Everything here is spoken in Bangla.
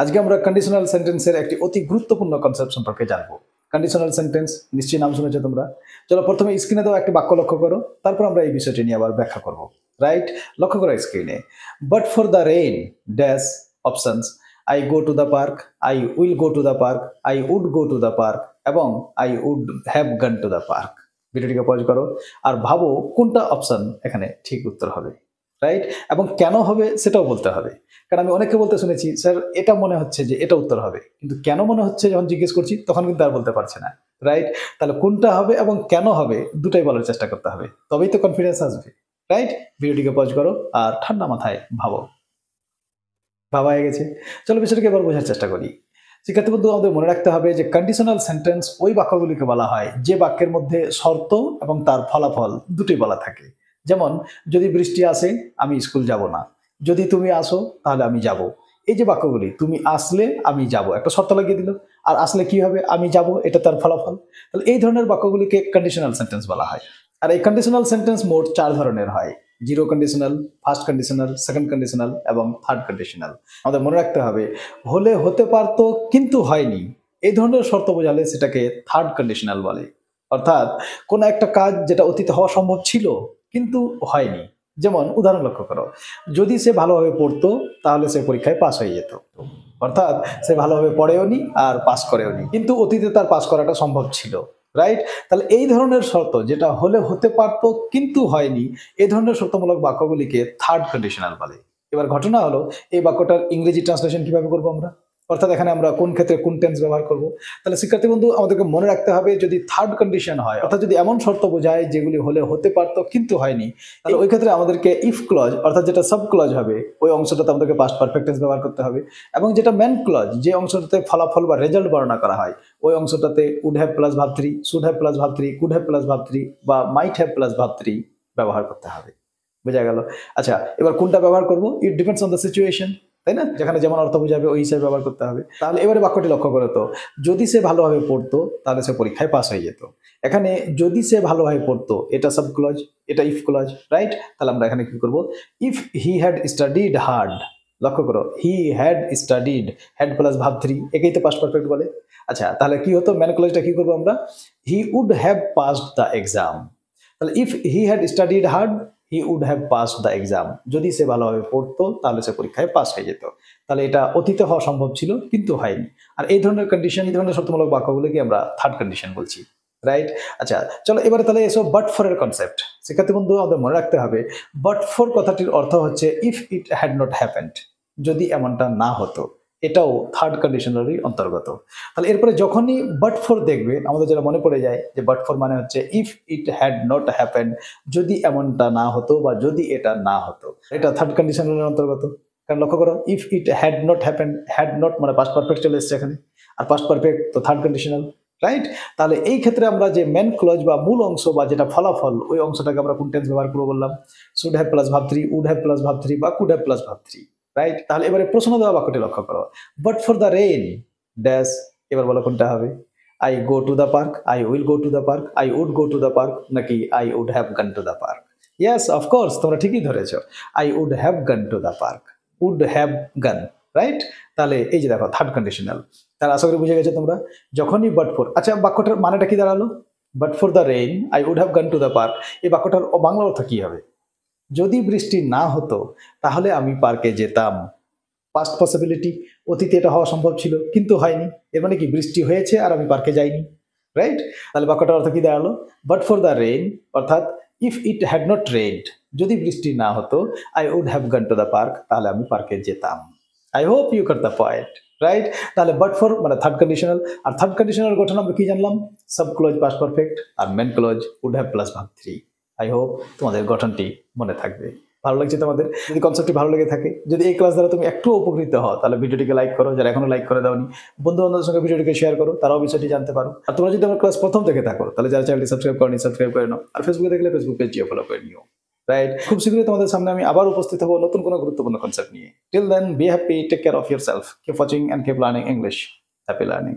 আজকে আমরা কন্ডিশনাল সেন্টেন্সের একটি অতি গুরুত্বপূর্ণ কনসেপ্ট সম্পর্কে জানবো। কন্ডিশনাল সেন্টেন্স নিশ্চয়ই নাম শুনেছো তোমরা। চলো প্রথমে স্ক্রিনে দেওয়া একটি বাক্য লক্ষ্য করো, তারপর আমরা এই বিষয়টি নিয়ে আবার ব্যাখ্যা করব। রাইট, লক্ষ্য করো স্ক্রিনে। But for the rain dash options, I go to the park, I will go to the park, I would go to the park এবং I would have gone to the park. ভিডিওটিকে পজ করো আর ভাবো কোনটা অপশন এখানে ঠিক উত্তর হবে। রাইট, এবং কেন হবে সেটাও বলতে হবে। কারণ আমি অনেককে বলতে শুনেছি, স্যার এটা মনে হচ্ছে যে এটা উত্তর হবে, কিন্তু কেন মনে হচ্ছে যখন জিজ্ঞেস করছি তখন কিন্তু আর বলতে পারছে না। রাইট, তাহলে কোনটা হবে এবং কেন হবে দুটাই বলার চেষ্টা করতে হবে, তবেই তো কনফিডেন্স আসবে। রাইট, ভিডিওটিকে পজ করো আর ঠান্ডা মাথায় ভাবো। ভাবা হয়ে গেছে, চলো বিষয়টাকে এবার বোঝার চেষ্টা করি। শিক্ষার্থী বন্ধু, আমাদের মনে রাখতে হবে যে কন্ডিশনাল সেন্টেন্স ওই বাক্যগুলিকে বলা হয় যে বাক্যের মধ্যে শর্ত এবং তার ফলাফল দুটোই বলা থাকে। যেমন, যদি বৃষ্টি আসে আমি স্কুল যাব না, যদি তুমি আসো তাহলে আমি যাব। এই যে বাক্যগুলি, তুমি আসলে আমি যাব, একটা শর্ত লাগিয়ে দিল, আর আসলে কি হবে, আমি যাব, এটা তার ফলাফল। তাহলে এই ধরনের বাক্যগুলিকে কন্ডিশনাল সেন্টেন্স বলা হয়। আর এই কন্ডিশনাল সেন্টেন্স মোট 4 ধরনের হয়: zero conditional, first conditional, second conditional এবং থার্ড কন্ডিশনাল। আমাদের মনে রাখতে হবে, হলে হতে পারতো কিন্তু হয়নি, এই ধরনের শর্ত বোঝালে সেটাকে থার্ড কন্ডিশনাল বলে। অর্থাৎ কোন একটা কাজ যেটা অতীতে হওয়া সম্ভব ছিল কিন্তু হয়নি। যেমন উদাহরণ লক্ষ্য করো, যদি সে ভালোভাবে পড়তো তাহলে সে পরীক্ষায় পাস হয়ে যেত। অর্থাৎ সে ভালোভাবে পড়েওনি আর পাস করেওনি, কিন্তু অতীতে তার পাস করাটা সম্ভব ছিল। রাইট, তাহলে এই ধরনের শর্ত যেটা হলে হতে পারতো কিন্তু হয়নি, এই ধরনের শর্তমূলক বাক্যগুলিকে থার্ড কন্ডিশনাল বলে। এবার ঘটনা হলো, এই বাক্যটার ইংরেজি ট্রান্সলেশন কিভাবে করবো আমরা, অর্থাৎ এখানে আমরা কোন ক্ষেত্রে কোন টেন্স ব্যবহার করব। তাহলে শিক্ষার্থী বন্ধু, আমাদেরকে মনে রাখতে হবে, যদি থার্ড কন্ডিশন হয়, অর্থাৎ যদি এমন শর্ত বোঝায় যেগুলি হলে হতে পারতো কিন্তু হয়নি, তাহলে ওই ক্ষেত্রে আমাদেরকে ইফ ক্লজ, অর্থাৎ যেটা সাব ক্লজ হবে, ওই অংশটাতে আমাদেরকে পাস্ট পারফেক্ট টেন্স ব্যবহার করতে হবে। এবং যেটা মেন ক্লজ, যে অংশটাতে ফলাফল বা রেজাল্ট বর্ণনা করা হয়, ওই অংশটাতে would have plus verb 3, should have plus verb 3, could have plus verb 3 বা মাইট হ্যাভ প্লাস ভার্ব 3 ব্যবহার করতে হবে। বোঝা গেল? আচ্ছা, এবার কোনটা ব্যবহার করব, it depends on the situation, তাই না? যেখানে যেমন অর্থ বোঝাবে ওই হিসাবে ব্যবহার করতে হবে। তাহলে এবারে বাক্যটি লক্ষ্য করো তো, যদি সে ভালোভাবে পড়তো তাহলে সে পরীক্ষায় পাস হয়ে যেত। এখানে যদি সে ভালোভাবে পড়তো, এটা সাব ক্লজ, এটা ইফ ক্লজ। রাইট, তাহলে আমরা এখানে কি করব, if he had studied hard. লক্ষ্য করো, হি had studied, had plus verb 3, একেই তো পাস্ট পারফেক্ট বলে। আচ্ছা, তাহলে কি হতো, ম্যান ক্লজটা কি করবো আমরা, he would have passed the exam. তাহলে if he had studied hard, he would have passed the exam. যদি সে ভালোভাবে পড়তো তাহলে সে পরীক্ষায় পাস হয়ে যেত। তাহলে এটা অতীতে হওয়া সম্ভব ছিল কিন্তু হয়নি। আর এই ধরনের কন্ডিশন, এই ধরনের শর্তমূলক বাক্যগুলোকে আমরা থার্ড কন্ডিশন বলছি। রাইট, আচ্ছা চলো এবারে তাহলে এসব বাট ফর এর কনসেপ্ট। শিক্ষার্থী বন্ধু, আমাদের মনে রাখতে হবে, বাট ফর কথাটির অর্থ হচ্ছে if it had not happened, যদি এমনটা না হতো। এটাও থার্ড কন্ডিশনারই অন্তর্গত। তাহলে এরপরে যখনই বাট ফর দেখবে, আমাদের যেটা মনে পড়ে যায় যে বাট ফর মানে হচ্ছে if it had not happened, যদি এমনটা না হতো বা যদি এটা না হতো, এটা থার্ড কন্ডিশনারের অন্তর্গত। কারণ লক্ষ্য করো, if it had not happened, had not মানে পাস্ট পারফেক্ট চলে এসছে এখানে, আর পাস্ট পারফেক্ট তো থার্ড কন্ডিশনাল। রাইট, তাহলে এই ক্ষেত্রে আমরা যে মেন ক্লজ বা মূল অংশ বা যেটা ফলাফল, ওই অংশটাকে আমরা কোন টেন্স ব্যবহার করবো বললাম, should have plus verb 3, would have plus verb 3 বা could have plus verb 3। Right, তাহলে এবারে প্রশ্ন দেওয়া বাক্যটি লক্ষ্য করো, but for the rain dash, এবার বলো কোনটা হবে, I go to the park, I will go to the park, I would go to the park, নাকি I would have gone to the park. Yes, of course, তোমরা ঠিকই ধরেছো, I would have gone to the park, would have gone. Right, তাহলে এই যে দেখো থার্ড কন্ডিশনাল। তাহলে আশা করি বুঝে গেছো তোমরা। যখনই বাট ফর, আচ্ছা বাক্যটার মানেটা কি দাঁড়ালো, but for the rain I would have gone to the park, এই বাক্যটার বাংলা অর্থ কি হবে, যদি বৃষ্টি না হতো তাহলে আমি পার্কে যেতাম। পাস্ট পসিবিলিটি, অতীতে এটা হওয়া সম্ভব ছিল কিন্তু হয়নি, এর মানে কি বৃষ্টি হয়েছে আর আমি পার্কে যাইনি। রাইট, তাহলে বাক্যটার অর্থ কি দাঁড়ালো, বাট ফর দ্য রেইন, অর্থাৎ if it had not rained, যদি বৃষ্টি না হতো, I would have gone to the park, তাহলে আমি পার্কে যেতাম। I hope you got the point. Right, তাহলে বাট ফর মানে থার্ড কন্ডিশনাল, আর থার্ড কন্ডিশনাল গঠন আমরা কি জানলাম, সাব ক্লজ পাস্ট পারফেক্ট আর main clause would have plus verb 3। I hope তোমাদের গঠনটি মনে থাকবে। ভালো লাগছে তোমাদের? যদি কনসেপ্টটি ভালো লেগে থাকে, যদি এই ক্লাস দ্বারা তুমি একটু উপকৃত হও, তাহলে ভিডিওটিকে লাইক করো, যারা এখনো লাইক করে দাওনি, বন্ধু বান্ধবের সঙ্গে ভিডিওটিকে শেয়ার করো, তারাও বিষয়টি জানতে পারো। আর তোমরা যদি আমার ক্লাস প্রথম থেকে থাকো, তাহলে যারা চ্যানেলটি সাবস্ক্রাইব করনি সাবস্ক্রাইব করে নাও, আর ফেসবুকে দেখলে ফেসবুক পেজটিও ফলো করে নিও। রাইট, খুব শীঘ্রই তোমাদের সামনে আমি আবার উপস্থিত হবো নতুন কোনো গুরুত্বপূর্ণ কনসেপ্ট নিয়ে। Till then, be happy, take care of yourself, keep watching and keep learning English. Happy learning.